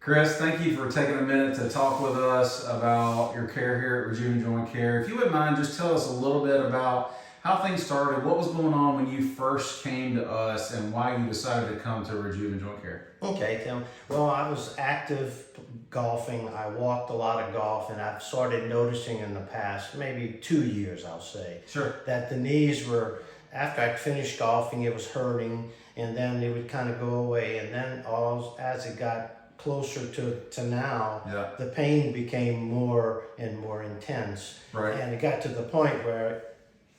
Chris, thank you for taking a minute to talk with us about your care here at Rejuven Joint Care. If you wouldn't mind, just tell us a little bit about how things started, what was going on when you first came to us, and why you decided to come to Rejuven Joint Care. Okay, Tim. Well, I was active golfing. I walked a lot of golf, and I've started noticing in the past, maybe 2 years, I'll say, Sure. that the knees were, after I finished golfing, it was hurting, and then it would kind of go away. And then as it got closer to now, Yeah. the pain became more and more intense. Right. And it got to the point where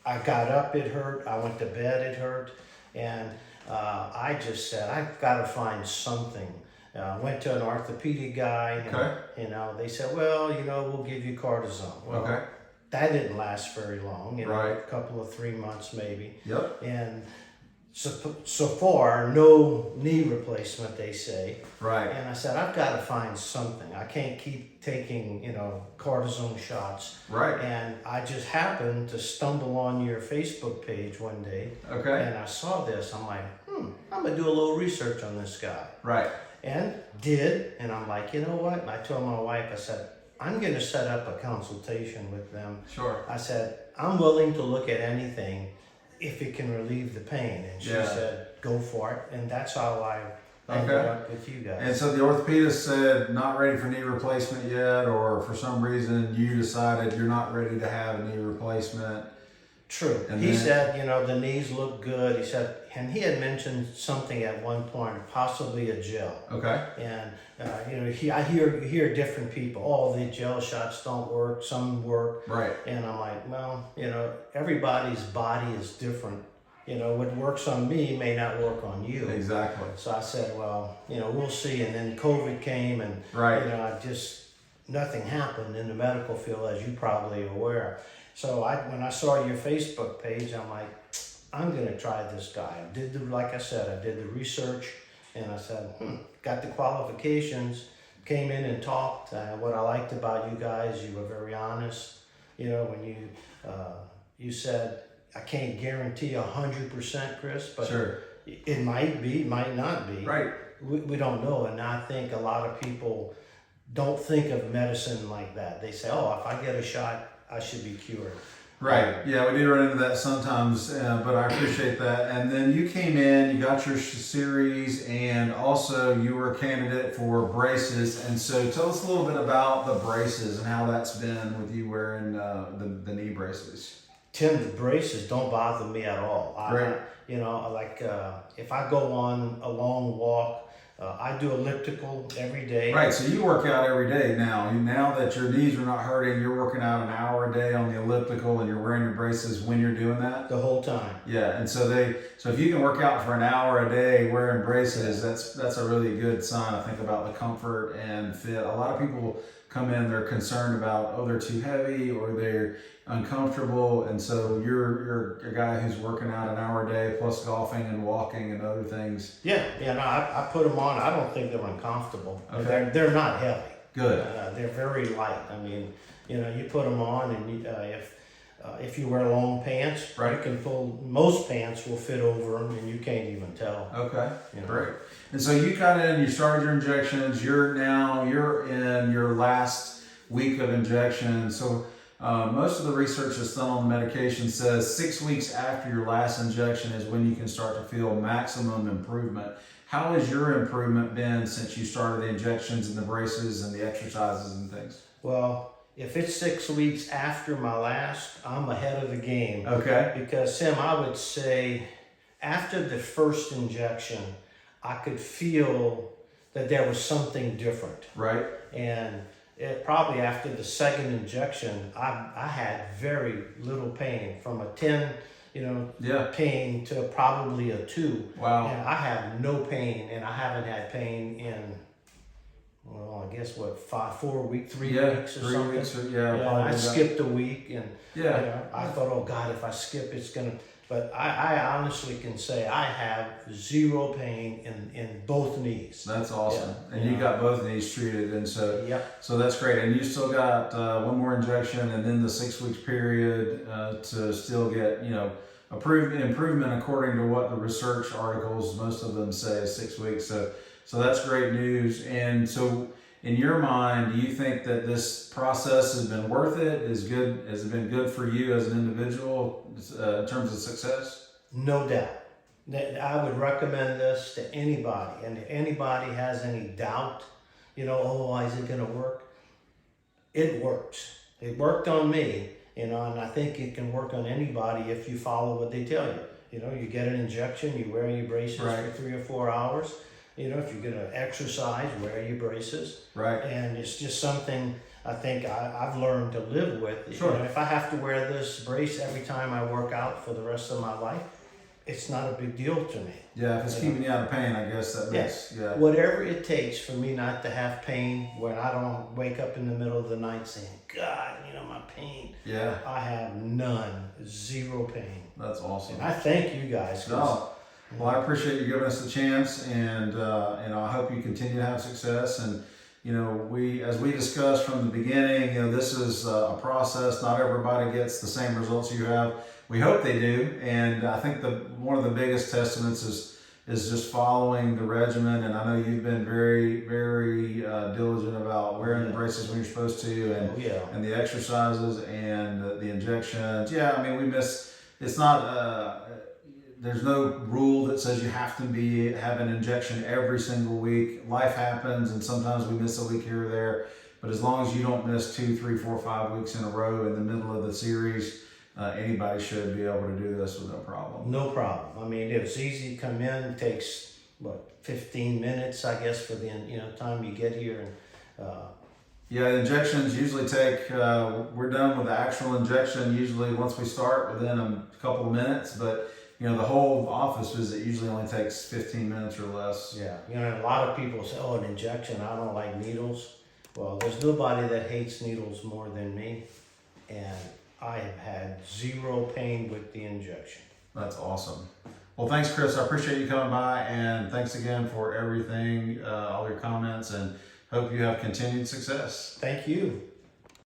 I got up, it hurt. I went to bed, it hurt. And I just said, I've got to find something. Went to an orthopedic guy. And, Okay. they said, well, we'll give you cortisone. Well, Okay. that didn't last very long. Right. A couple of 3 months maybe. Yep. And so far, no knee replacement, they say. Right. And I said, I've got to find something. I can't keep taking, cortisone shots. Right. And I just happened to stumble on your Facebook page one day. Okay. And I saw this. I'm like, I'm going to do a little research on this guy. Right. And did. And I'm like, you know what? And I told my wife, I said, I'm going to set up a consultation with them. Sure. I said, I'm willing to look at anything if it can relieve the pain. And she said, go for it. And that's how I ended up with you guys. And so the orthopedist said, not ready for knee replacement yet, or for some reason you decided you're not ready to have a knee replacement. True. And He then, said, the knees look good. He said, and he had mentioned something at one point, possibly a gel. okay. And, I hear different people, oh, the gel shots don't work, some work. Right. And I'm like, well, everybody's body is different. What works on me may not work on you. Exactly. So I said, well, we'll see. And then COVID came and, Right. nothing happened in the medical field, as you probably are aware. So when I saw your Facebook page, I'm like, I'm going to try this guy. Like I said, I did the research, and I said, got the qualifications, came in and talked. What I liked about you guys, you were very honest. When you said, I can't guarantee 100%, Chris, but Sure. it might be, might not be. Right. We don't know, and I think a lot of people don't think of medicine like that. They say, oh, if I get a shot, I should be cured. Right. Yeah, we do run into that sometimes, but I appreciate that. And then you came in, you got your series, and also you were a candidate for braces. And so tell us a little bit about the braces and how that's been with you wearing the knee braces. Tim, the braces don't bother me at all. Right. If I go on a long walk, I do elliptical every day. Right, so you work out every day now. Now that your knees are not hurting, you're working out an hour a day on the elliptical, and you're wearing your braces when you're doing that? The whole time. Yeah, and so if you can work out for an hour a day wearing braces, that's a really good sign, I think, about the comfort and fit. A lot of people come in, they're concerned about, they're too heavy or they're uncomfortable, and so you're a guy who's working out an hour a day plus golfing and walking and other things. I put them on. I don't think they're uncomfortable. Okay. They're not heavy. Good. They're very light. I mean, you put them on, and if you wear long pants, Right. you can pull. Most pants will fit over them, and you can't even tell. Okay, great. And so you got in, you started your injections. You're in your last week of injections. So most of the research that's done on the medication says 6 weeks after your last injection is when you can start to feel maximum improvement. How has your improvement been since you started the injections and the braces and the exercises and things? Well, if it's 6 weeks after my last, I'm ahead of the game. Okay. Because, Sam, I would say after the first injection, I could feel that there was something different. Right. And probably after the second injection, I had very little pain, from a 10, pain to probably a 2. Wow. And I have no pain, and I haven't had pain in, I guess 3 weeks or 3 something. weeks or I skipped a week, and I thought, oh God, if I skip, it's gonna. But I honestly can say I have zero pain in both knees. That's awesome. Yeah. And you got both knees treated, and so so that's great. And you still got one more injection, and then the 6 weeks period to still get improvement according to what the research articles, most of them say, is 6 weeks. So So that's great news. And so, in your mind, do you think that this process has been worth it? Has it been good for you as an individual in terms of success? No doubt. That I would recommend this to anybody. And if anybody has any doubt, oh, is it going to work? It works. It worked on me, and I think it can work on anybody if you follow what they tell you. You get an injection, you wear your braces Right. for 3 or 4 hours. If you're going to exercise, wear your braces. Right. And it's just something I think I've learned to live with. Sure. If I have to wear this brace every time I work out for the rest of my life, it's not a big deal to me. Yeah, if it's keeping you out of pain, I guess that makes, yeah. Whatever it takes for me not to have pain, when I don't wake up in the middle of the night saying, God, my pain. Yeah. I have none, 0 pain. That's awesome. And I thank you guys. No. Well, I appreciate you giving us the chance, and I hope you continue to have success. And as we discussed from the beginning, this is a process. Not everybody gets the same results you have. We hope they do, and I think one of the biggest testaments is just following the regimen. And I know you've been very, very diligent about wearing the braces when you're supposed to, and the exercises and the injections. Yeah, I mean, it's not. There's no rule that says you have to have an injection every single week. Life happens, and sometimes we miss a week here or there. But as long as you don't miss 2, 3, 4, 5 weeks in a row in the middle of the series, anybody should be able to do this with no problem. No problem. I mean, it's easy to come in. It takes 15 minutes, I guess, for the time you get here. And yeah, injections usually take. We're done with the actual injection usually once we start within a couple of minutes, but. The whole office visit usually only takes 15 minutes or less. Yeah, a lot of people say, oh, an injection, I don't like needles. Well, there's nobody that hates needles more than me, and I have had 0 pain with the injection. That's awesome. Well, thanks, Chris. I appreciate you coming by, and thanks again for everything, all your comments, and hope you have continued success. Thank you.